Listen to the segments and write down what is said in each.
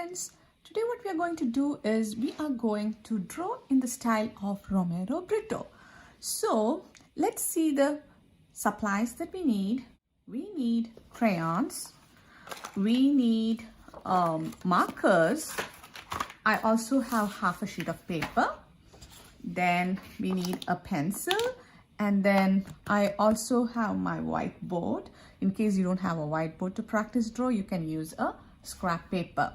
friends, today what we are going to do is we are going to draw in the style of Romero Britto. So let's see the supplies that we need. We need crayons, we need markers. I also have half a sheet of paper. Then we need a pencil, and then I also have my whiteboard. In case you don't have a whiteboard to practice draw, you can use a scrap paper.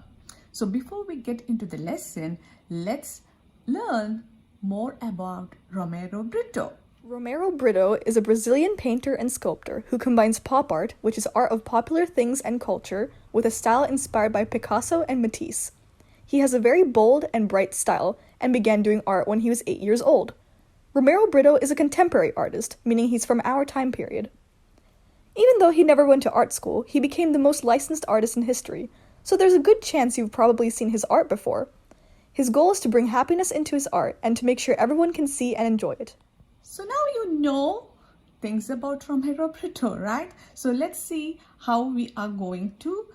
So before we get into the lesson, let's learn more about Romero Britto. Romero Britto is a Brazilian painter and sculptor who combines pop art, which is art of popular things and culture, with a style inspired by Picasso and Matisse. He has a very bold and bright style and began doing art when he was 8 years old. Romero Britto is a contemporary artist, meaning he's from our time period. Even though he never went to art school, he became the most licensed artist in history, so there's a good chance you've probably seen his art before. His goal is to bring happiness into his art and to make sure everyone can see and enjoy it. So now you know things about Romero Britto, right? So let's see how we are going to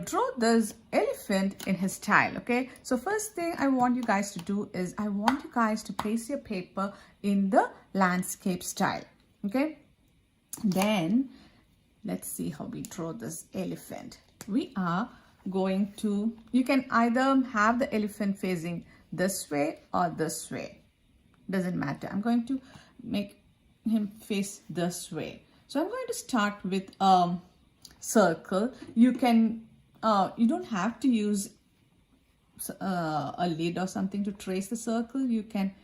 draw this elephant in his style, okay? So first thing I want you guys to do is I want you guys to place your paper in the landscape style, okay? Then let's see how we draw this elephant. We are going to, you can either have the elephant facing this way or this way. Doesn't matter. I'm going to make him face this way. So I'm going to start with a circle. You can, you don't have to use a lid or something to trace the circle. You can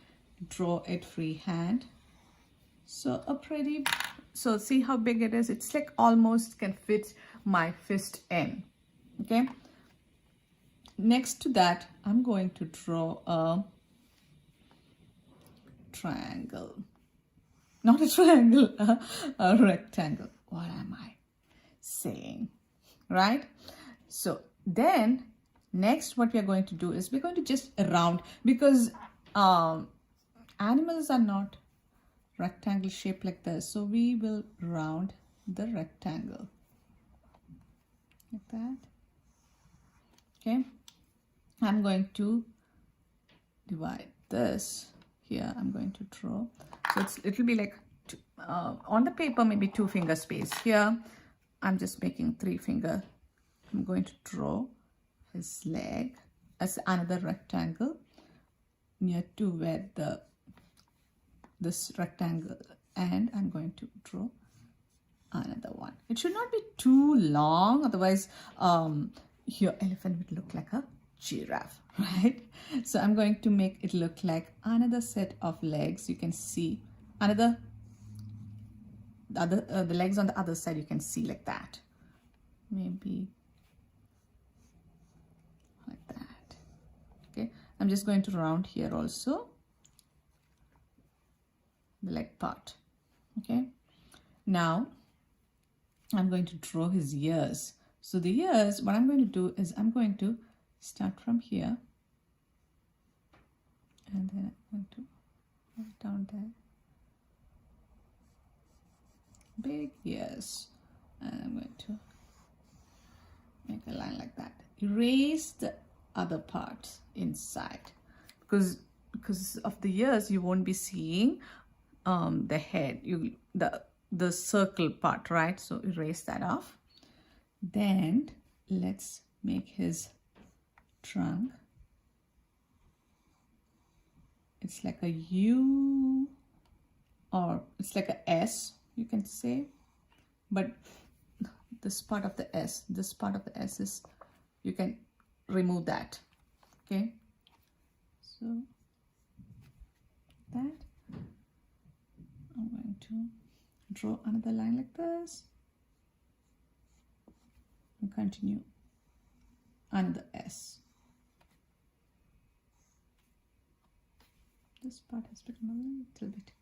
draw it freehand. So so see how big it is. It's like almost can fit my fist in. Okay. Next to that, I'm going to draw a triangle. Not a triangle, a rectangle. What am I saying? Right? So then next what we are going to do is we're going to just round, because animals are not rectangle shaped like this. So we will round the rectangle like that. Okay. I'm going to divide this. Here I'm going to draw. So it'll be like on the paper maybe 2 finger space. Here I'm just making 3 finger. I'm going to draw his leg as another rectangle near to where this rectangle, and I'm going to draw another one. It should not be too long, otherwise your elephant would look like a giraffe, right? So I'm going to make it look like another set of legs. You can see the legs on the other side. You can see like that, maybe like that. Okay, I'm just going to round here also the leg part. Okay, now I'm going to draw his ears. So the ears, what I'm going to do is I'm going to start from here, and then I'm going to put it down there. Big ears, and I'm going to make a line like that. Erase the other parts inside, because of the ears you won't be seeing the head, the circle part, right? So erase that off. Then let's make his trunk. It's like a U, or it's like a S, you can say, but this part of the S is, you can remove that. Okay, so that I'm going to draw another line like this and continue another S. This part has become a little bit.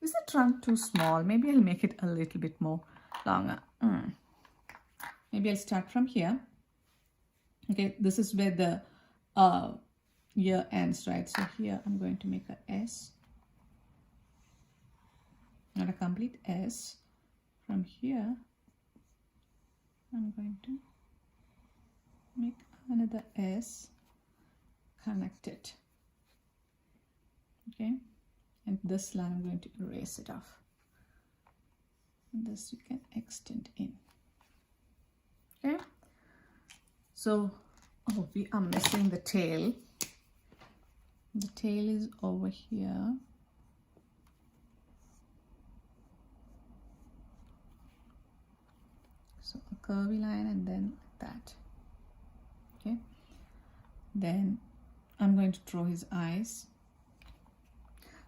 Is the trunk too small? Maybe I'll make it a little bit more longer. Maybe I'll start from here. Okay, this is where the ear ends, right? So here I'm going to make a S, not a complete S. From here I'm going to make another S, connect it. Okay, and this line I'm going to erase it off. And this you can extend in. Okay, so we are missing the tail. The tail is over here. So a curvy line and then that. Okay, then I'm going to draw his eyes.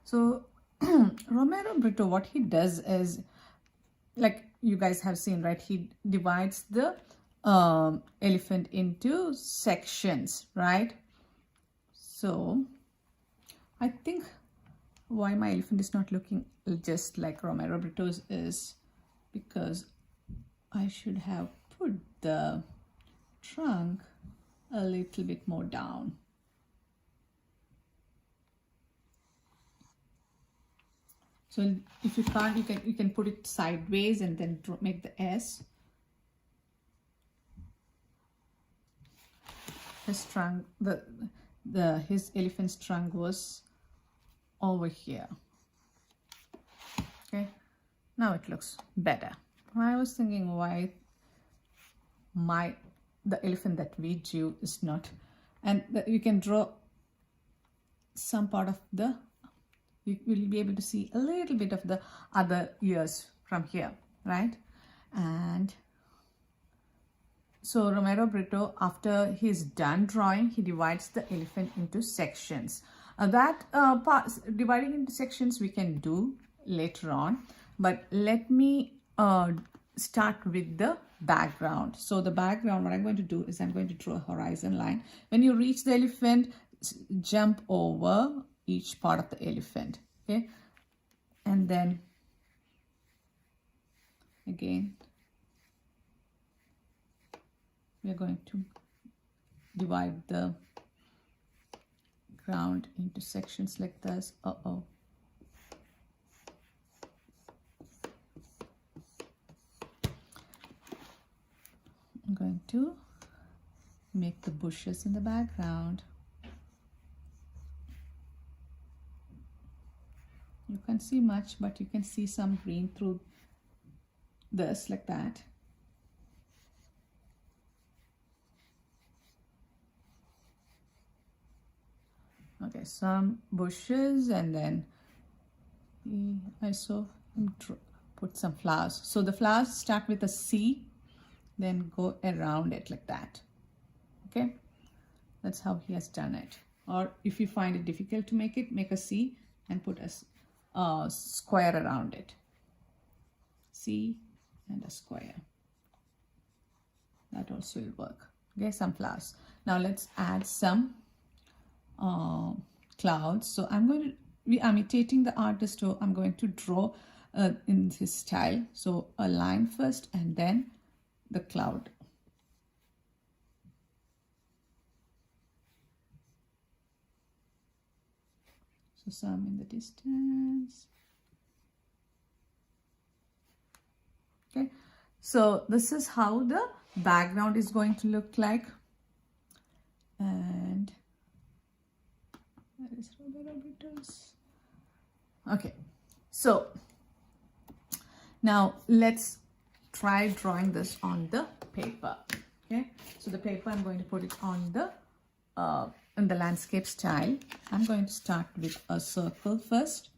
So Romero Britto, what he does is, like you guys have seen, right? He divides the elephant into sections, right? So I think why my elephant is not looking just like Romero Britto's is because I should have put the trunk a little bit more down. So if you can't, you can put it sideways and then make the S. His trunk, his elephant's trunk was over here. Okay, now it looks better. I was thinking why the elephant that we drew is not, and you can draw some part of the, you will be able to see a little bit of the other ears from here, right? And so Romero Britto, after he's done drawing, he divides the elephant into sections. Dividing into sections we can do later on, but let me start with the background. So the background, what I'm going to do is I'm going to draw a horizon line. When you reach the elephant, jump over each part of the elephant, okay? And then again we are going to divide the ground into sections like this. I'm going to make the bushes in the background. You can't see much, but you can see some green through this, like that. Okay, some bushes, and then I saw him put some flowers. So the flowers start with a C, then go around it like that. Okay, that's how he has done it. Or if you find it difficult to make it, make a C and put a square around it. C and a square. That also will work. Okay, some flowers. Now let's add some clouds. So I'm imitating the artist, so I'm going to draw in his style. So a line first and then the cloud. So some in the distance. Okay, so this is how the background is going to look like. And where is Romero Britto's? Okay, so now let's try drawing this on the paper. Okay, so the paper, I'm going to put it on the in the landscape style. I'm going to start with a circle first.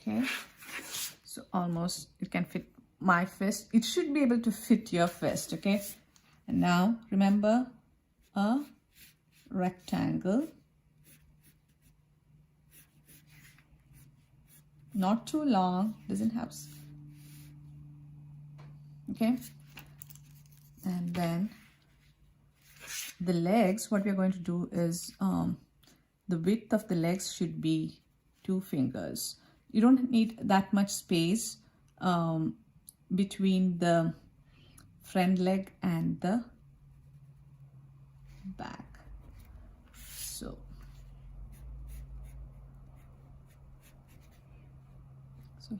Okay, so almost it can fit my fist. It should be able to fit your fist. Okay, and now remember a rectangle, not too long, doesn't have, okay? And then the legs, what we're going to do is the width of the legs should be 2 fingers. You don't need that much space between the front leg and the back. So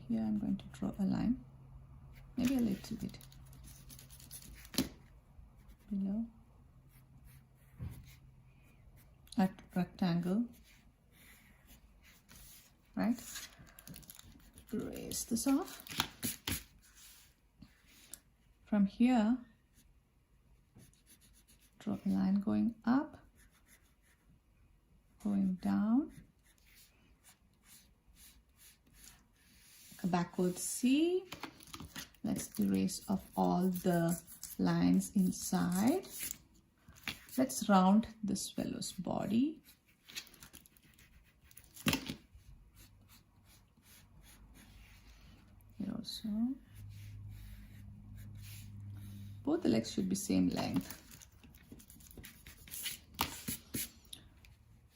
here I'm going to draw a line, maybe a little bit below, at rectangle, right? Erase this off. From here, draw a line going up, going down, a backward C. Let's erase off all the lines inside. Let's round this fellow's body. Here also. Both the legs should be same length.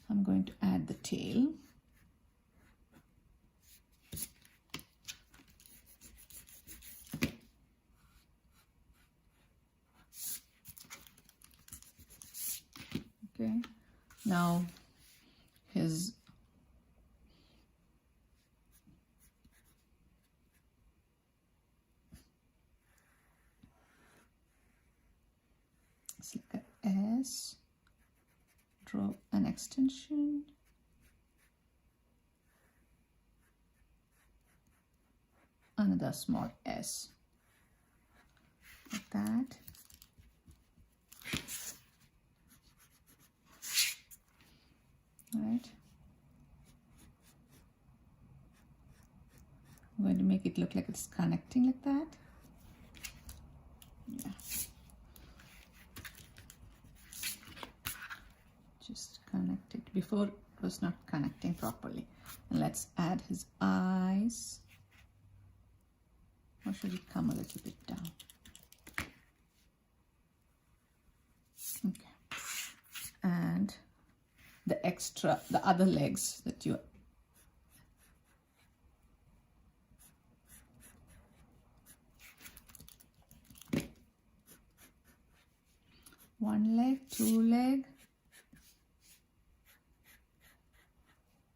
I'm going to add the tail. Okay, now his it's like a S, draw an extension, another small S, like that. Right. I'm going to make it look like it's connecting like that. Yeah. Just connect it. Before it was not connecting properly. And let's add his eyes. Or should it come a little bit down? Okay. And the other legs that you one leg, 2 leg,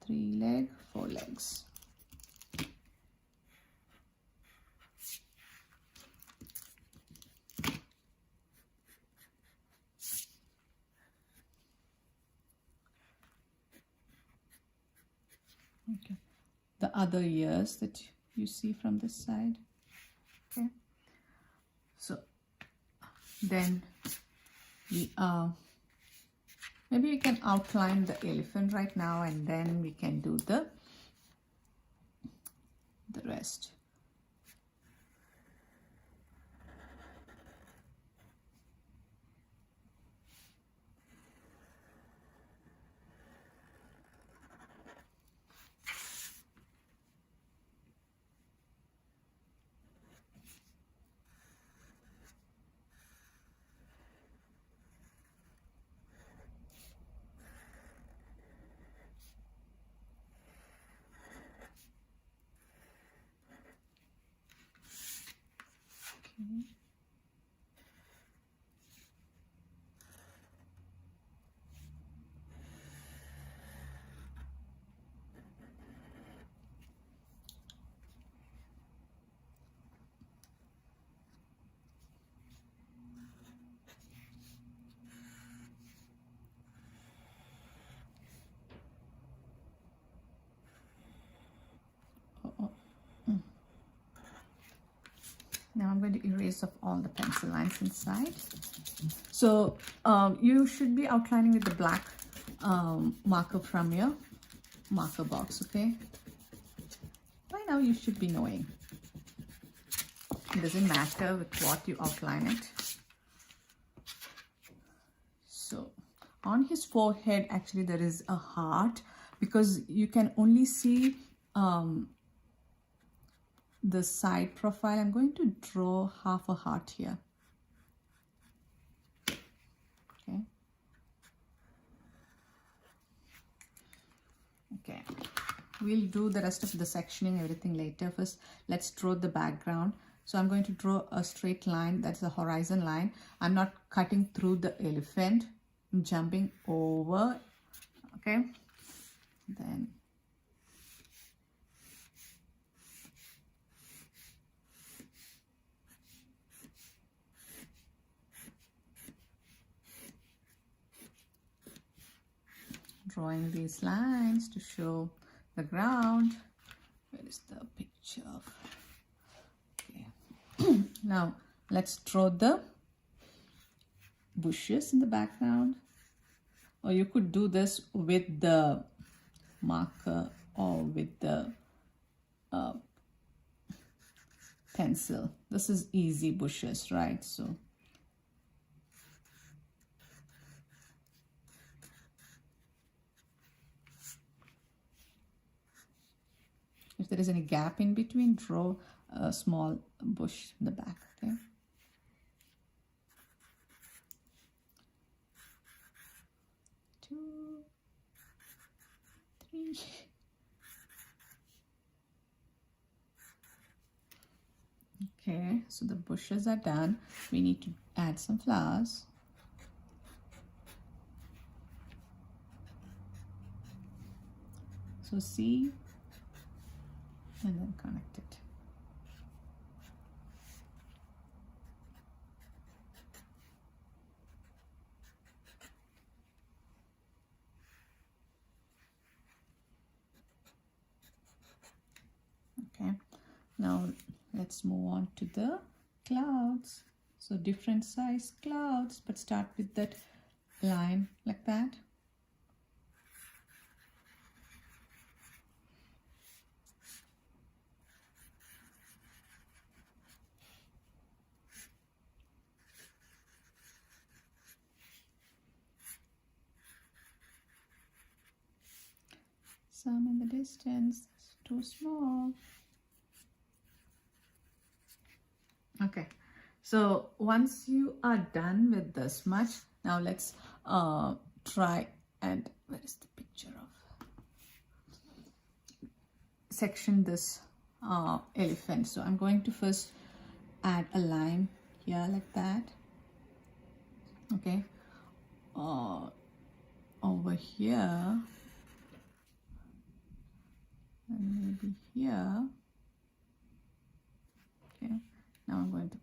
3 leg, 4 legs. Okay, the other ears that you see from this side. Okay, so then we maybe we can outline the elephant right now, and then we can do the rest. Now I'm going to erase off all the pencil lines inside. So you should be outlining with the black marker from your marker box, okay? By now you should be knowing. It doesn't matter with what you outline it. So on his forehead, actually there is a heart, because you can only see the side profile. I'm going to draw half a heart here. Okay. Okay. We'll do the rest of the sectioning, everything later. First, let's draw the background. So I'm going to draw a straight line, that's a horizon line. I'm not cutting through the elephant, I'm jumping over, okay? Then drawing these lines to show the ground. Where is the picture of? Okay. Now let's draw the bushes in the background, or you could do this with the marker or with the pencil. This is easy bushes, right? So if there is any gap in between, draw a small bush in the back, okay? Two, three. Okay, so the bushes are done. We need to add some flowers. So see, and then connect it. Okay, now let's move on to the clouds. So different size clouds, but start with that line like that. Some in the distance, too small. Okay, so once you are done with this much, now let's try and where is the picture of section this elephant. So I'm going to first add a line here like that. Okay, over here and maybe here. Okay, now I'm going to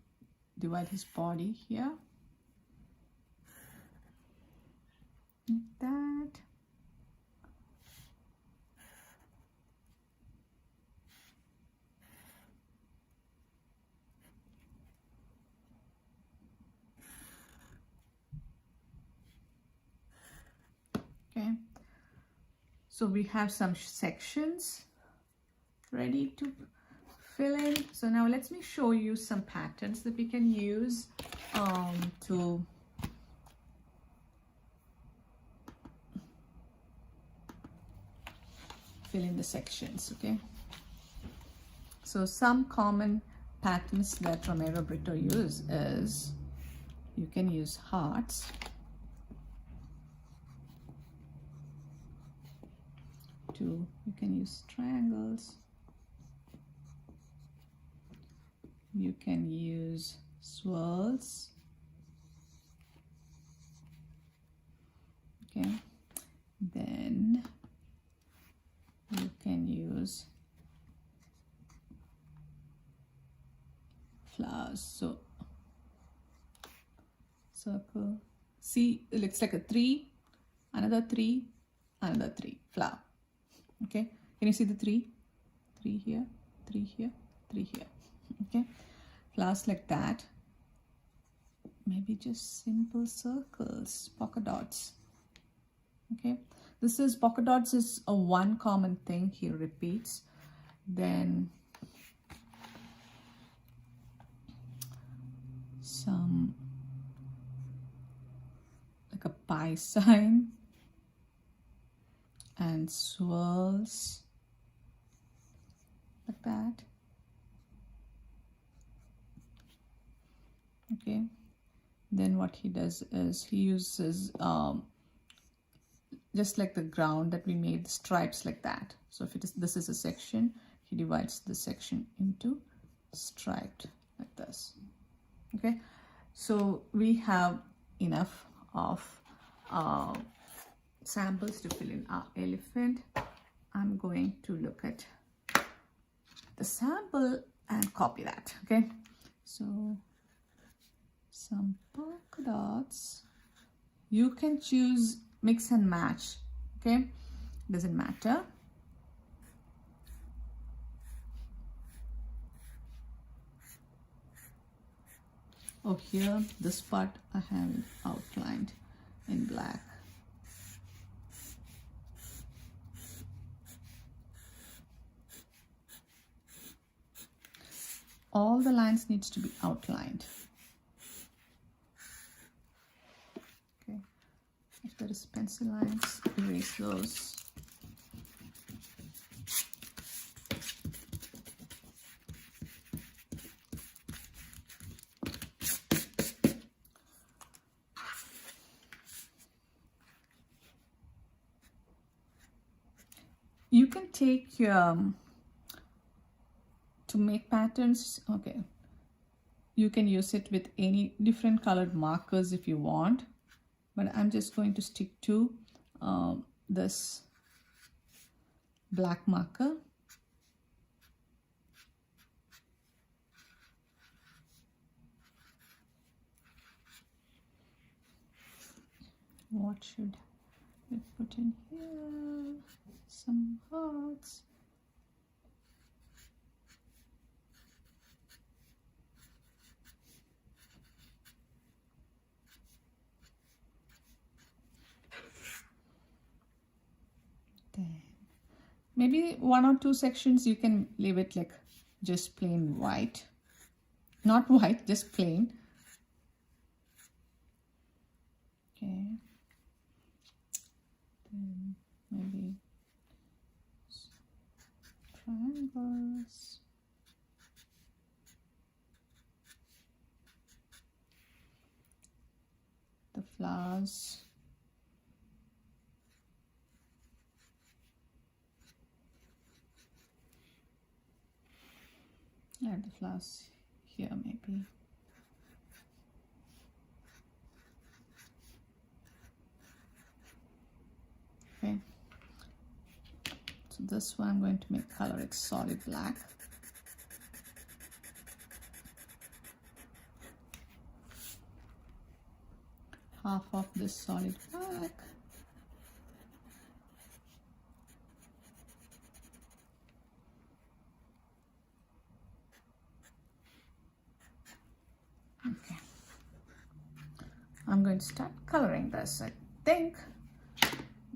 divide his body here like that. Okay, so we have some sections ready to fill in. So now let me show you some patterns that we can use to fill in the sections. Okay, so some common patterns that Romero Britto use is you can use hearts, you can use triangles, you can use swirls, okay, then you can use flowers. So circle, see, it looks like a 3, another 3, another 3 flower. Okay, can you see the 3 here, 3 here, 3 here? Okay, flowers like that. Maybe just simple circles, polka dots. Okay, this is polka dots is a one common thing he repeats. Then some like a pi sign and swirls like that. Okay, then what he does is he uses just like the ground that we made, stripes like that. So if it is, this is a section, he divides the section into striped like this. Okay, so we have enough of samples to fill in our elephant. I'm going to look at the sample and copy that. Okay, so some polka dots. You can choose mix and match. Okay, doesn't matter. Oh, here this part I have outlined in black. All the lines needs to be outlined. Okay, if there is pencil lines, erase those. You can take to make patterns. Okay, you can use it with any different colored markers if you want, but I'm just going to stick to this black marker. What should we put in here? Some hearts. Then maybe 1 or 2 sections you can leave it like just plain white. Not white, just plain. Okay. Then maybe triangles. The flowers. Add the flowers here maybe. Okay. So this one I'm going to make color it solid black. Half of this solid black. Okay. I'm going to start coloring this. I think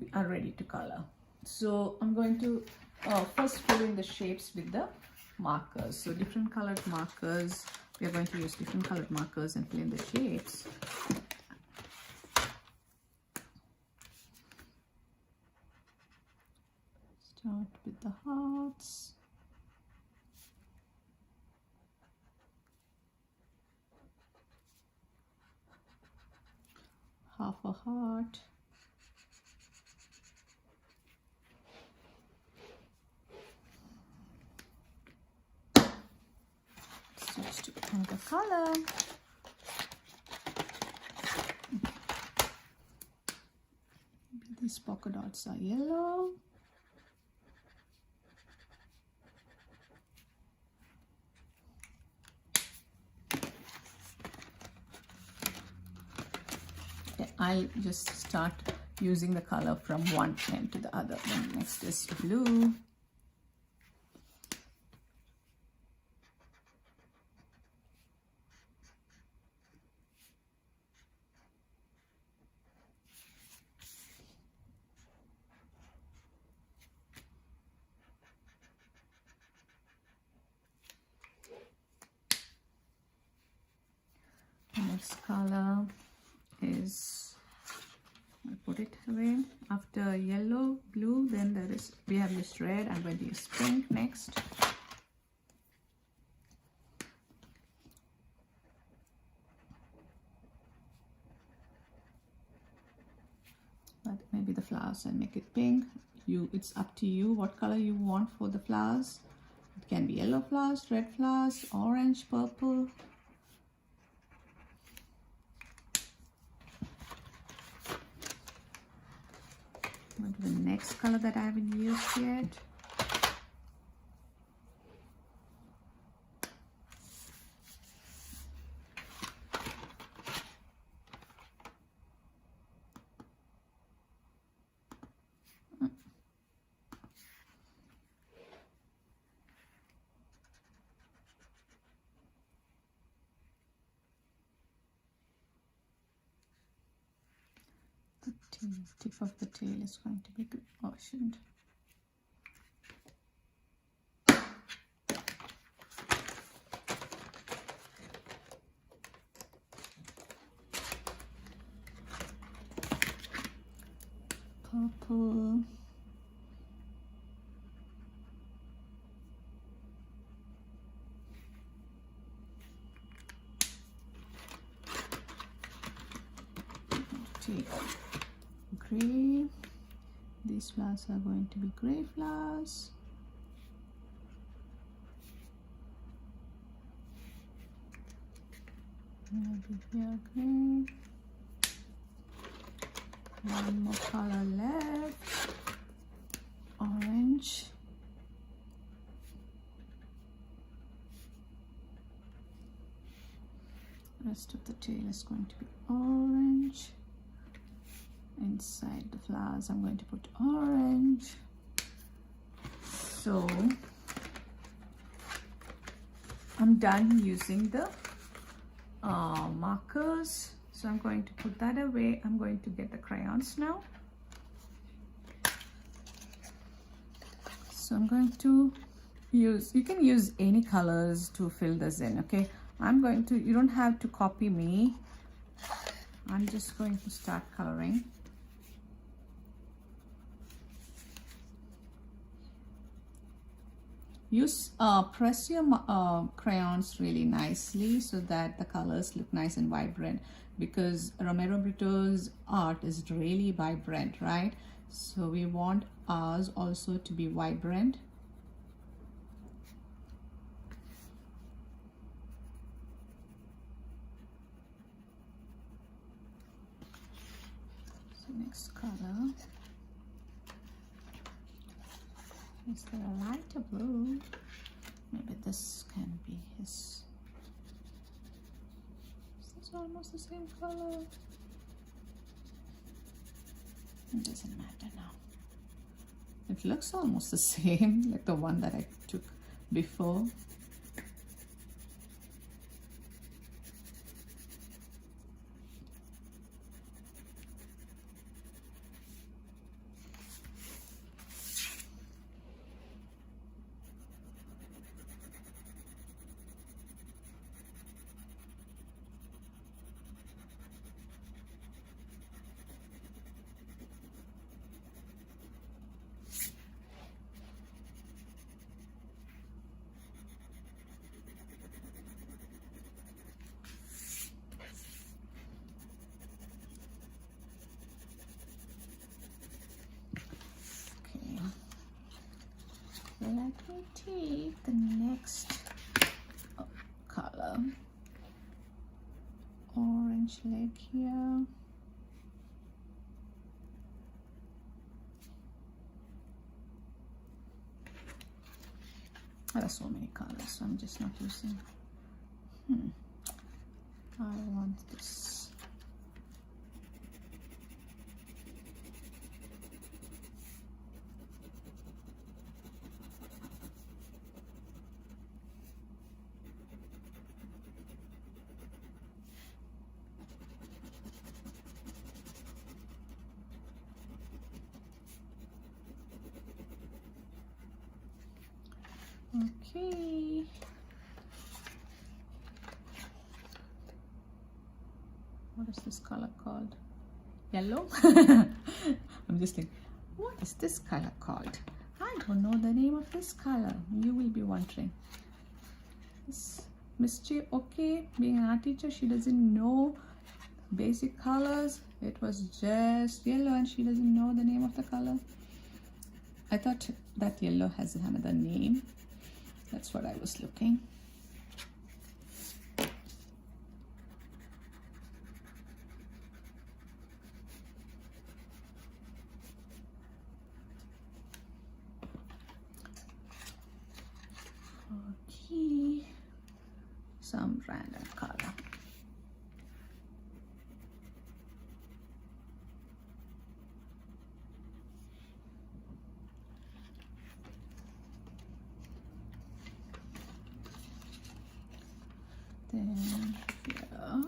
we are ready to color. So I'm going to first fill in the shapes with the markers. So different colored markers. We are going to use different colored markers and fill in the shapes. Start with the hearts. Half a heart. Switch to another color. Maybe these polka dots are yellow. I'll just start using the color from one end to the other. Then next is blue. The next color is, I put it away. After yellow, blue, then we have this red. I'm going to use pink next. But maybe the flowers and make it pink. It's up to you what color you want for the flowers. Can be yellow flowers, red flowers, orange, purple. Go to the next color that I haven't used yet. The tip of the tail is going to be good. Oh, I shouldn't. Purple. Take gray. These flowers are going to be gray flowers. Maybe here gray. One more color left. Orange. Rest of the tail is going to be orange. Inside the flowers I'm going to put orange. So I'm done using the markers, so I'm going to put that away. I'm going to get the crayons now. So I'm going to use, you can use any colors to fill this in, okay? I'm going to, you don't have to copy me. I'm just going to start coloring. Use press your crayons really nicely so that the colors look nice and vibrant, because Romero Britto's art is really vibrant, right? So we want ours also to be vibrant. So next color. Is there a lighter blue? Maybe this can be his. Is this almost the same color? It doesn't matter now. It looks almost the same, like the one that I took before. Let me take the next color, orange leg here. There are so many colors, so I'm just not using. I want this. Okay. What is this color called? Yellow? I'm just thinking, what is this color called? I don't know the name of this color. You will be wondering. This Miss J, okay, being an art teacher, she doesn't know basic colors. It was just yellow and she doesn't know the name of the color. I thought that yellow has another name. That's what I was looking. Okay, some random color. Then here.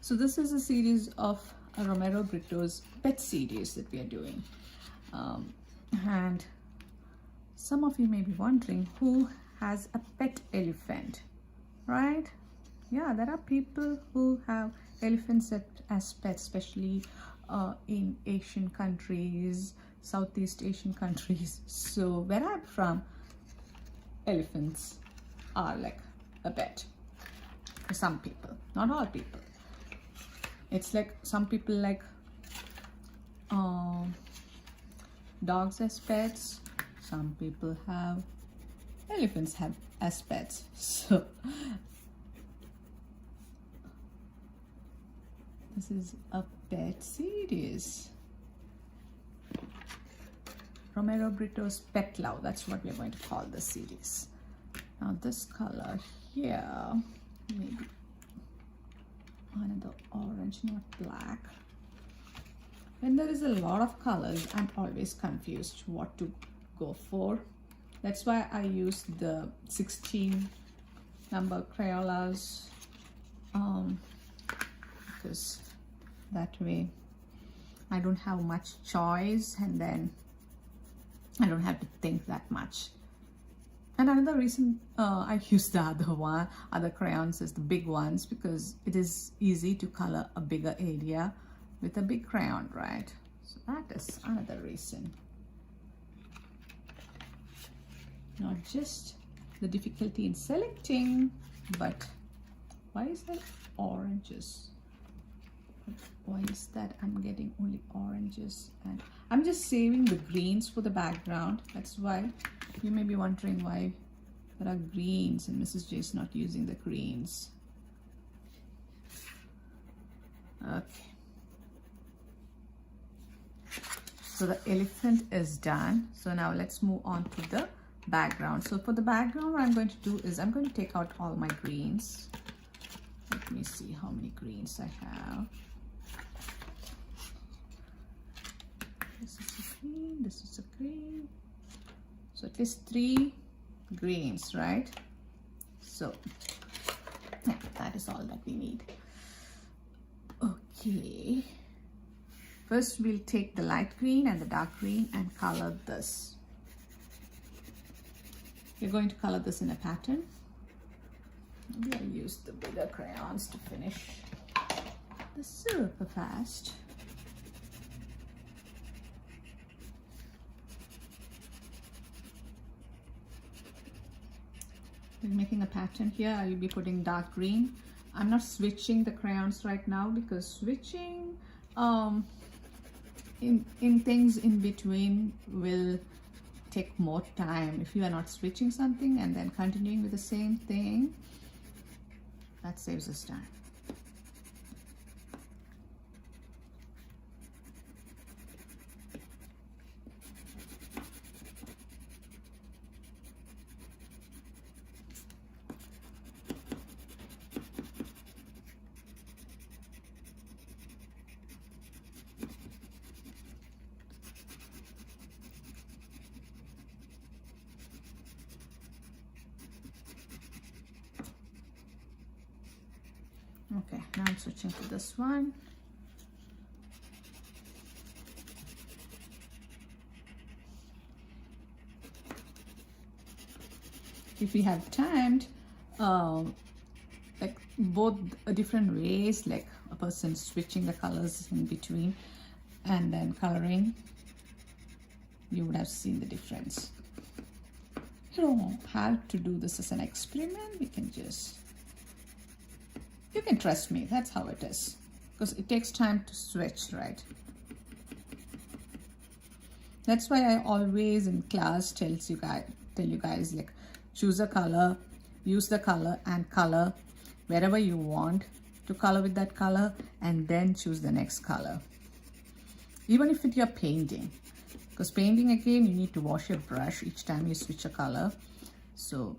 So this is a series of Romero Britto's pet series that we are doing. And some of you may be wondering who has a pet elephant, right? Yeah, there are people who have elephants as pets, especially in Asian countries, Southeast Asian countries. So where I'm from, elephants are like a pet for some people, not all people. It's like some people like dogs as pets. Some people have elephants as pets. So this is a pet series. Romero Britto's Pet Love. That's what we're going to call this series. Now this color here, maybe another orange, not black. When there is a lot of colors, I'm always confused what to go for. That's why I use the 16 number crayolas, because that way I don't have much choice, and then I don't have to think that much. And another reason I use the other crayons is the big ones, because it is easy to color a bigger area with a big crayon, right? So that is another reason. Not just the difficulty in selecting, but why is there oranges? Why is that I'm getting only oranges? And I'm just saving the greens for the background. That's why you may be wondering why there are greens and Mrs. J is not using the greens. Okay. So the elephant is done. So now let's move on to the background. So for the background, what I'm going to do is I'm going to take out all my greens. Let me see how many greens I have. This is a green, this is a green. So at least 3 greens, right? So yeah, that is all that we need. Okay. First we'll take the light green and the dark green and color this. We're going to color this in a pattern. Maybe I'll use the bigger crayons to finish the super fast. We're making a pattern here. I'll be putting dark green. I'm not switching the crayons right now, because switching in things in between will take more time. If you are not switching something and then continuing with the same thing, that saves us time. Okay, now I'm switching to this one. If we have timed like both different ways, like a person switching the colors in between and then coloring, you would have seen the difference. You don't have to do this as an experiment. You can trust me. That's how it is, because it takes time to switch, right? That's why I always in class tell you guys like, choose a color, use the color and color wherever you want to color with that color, and then choose the next color. Even if you're painting, because painting again, you need to wash your brush each time you switch a color. So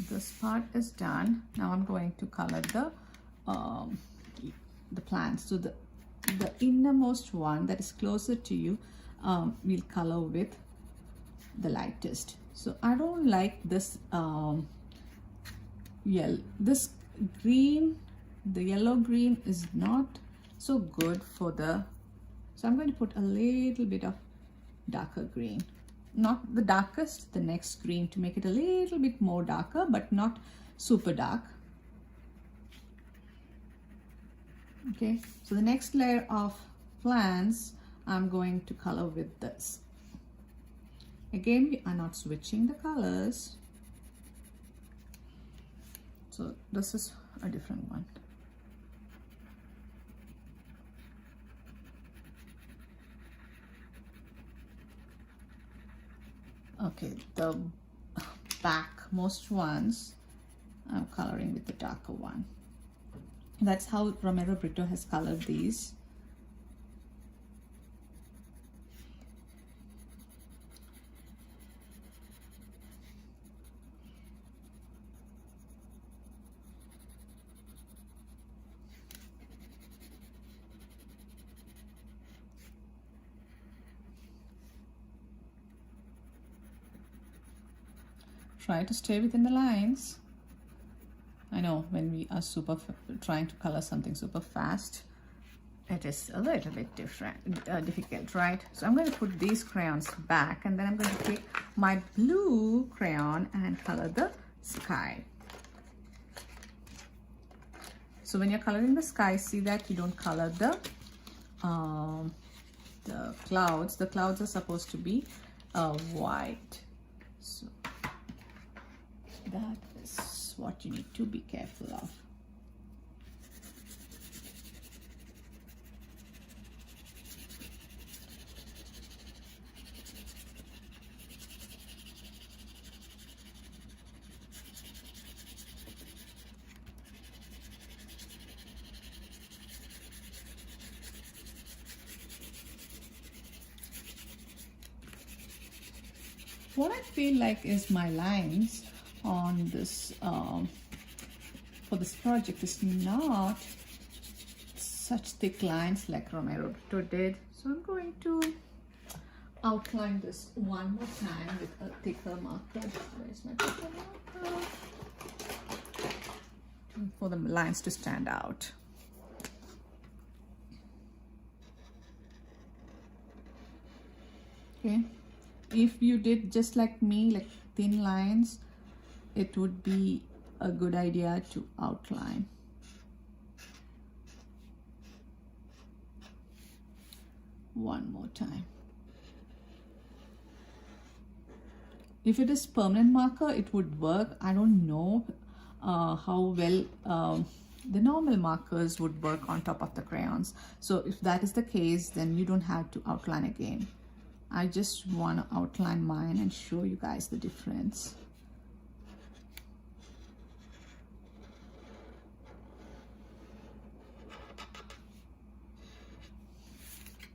this part is done. Now I'm going to color the plants. So the innermost one that is closer to you, we'll color with the lightest. So I don't like this this green, the yellow green is not so good for the, so I'm going to put a little bit of darker green, not the darkest, the next green, to make it a little bit more darker but not super dark. Okay, so the next layer of plants I'm going to color with this. Again, we are not switching the colors, so this is a different one. Okay, the backmost ones I'm coloring with the darker one. That's how Romero Britto has colored these. Try to stay within the lines. I know when we are trying to color something super fast, it is a little bit difficult, right? So I'm going to put these crayons back, and then I'm going to take my blue crayon and color the sky. So when you're coloring the sky, see that you don't color the clouds. The clouds are supposed to be white. So that is what you need to be careful of. What I feel like is my lines on this for this project is not such thick lines like Romero Britto did. So I'm going to outline this one more time with a thicker marker. Where's my thicker marker? For the lines to stand out. Okay. If you did just like me, like thin lines, it would be a good idea to outline. One more time. If it is permanent marker, it would work. I don't know how well the normal markers would work on top of the crayons. So if that is the case, then you don't have to outline again. I just want to outline mine and show you guys the difference.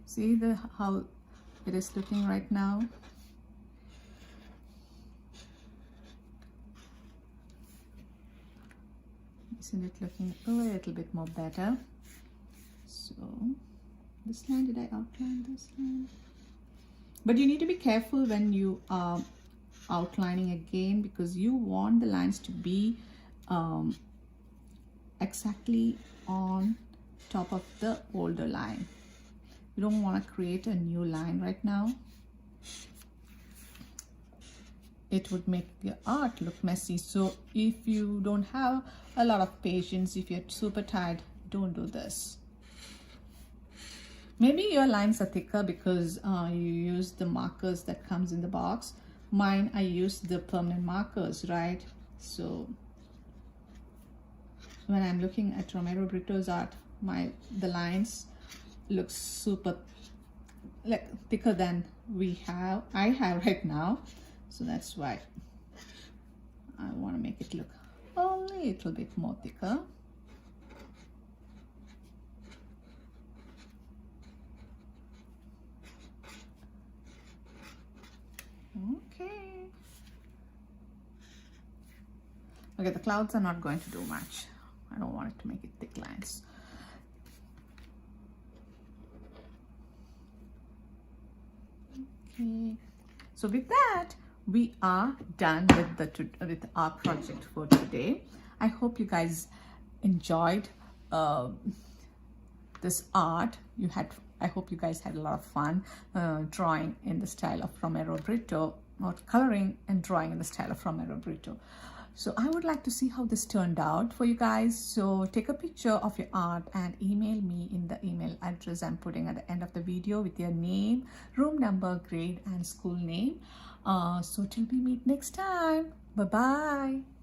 See how it is looking right now? Isn't it looking a little bit more better? So this line, did I outline this line? But you need to be careful when you are outlining again, because you want the lines to be exactly on top of the older line. You don't want to create a new line right now. it would make your art look messy. So if you don't have a lot of patience, if you're super tired, don't do this. Maybe your lines are thicker because you use the markers that comes in the box. Mine, I use the permanent markers, right? So when I'm looking at Romero Britto's art, the lines look super like thicker than I have right now. So that's why I want to make it look a little bit more thicker. Okay, the clouds are not going to do much. I don't want it to make it thick lines. Okay, so with that, we are done with our project for today. I hope you guys enjoyed this art. I hope you guys had a lot of fun drawing in the style of Romero Britto, or coloring and drawing in the style of Romero Britto. So I would like to see how this turned out for you guys. So take a picture of your art and email me in the email address I'm putting at the end of the video with your name, room number, grade, and school name. So till we meet next time. Bye-bye.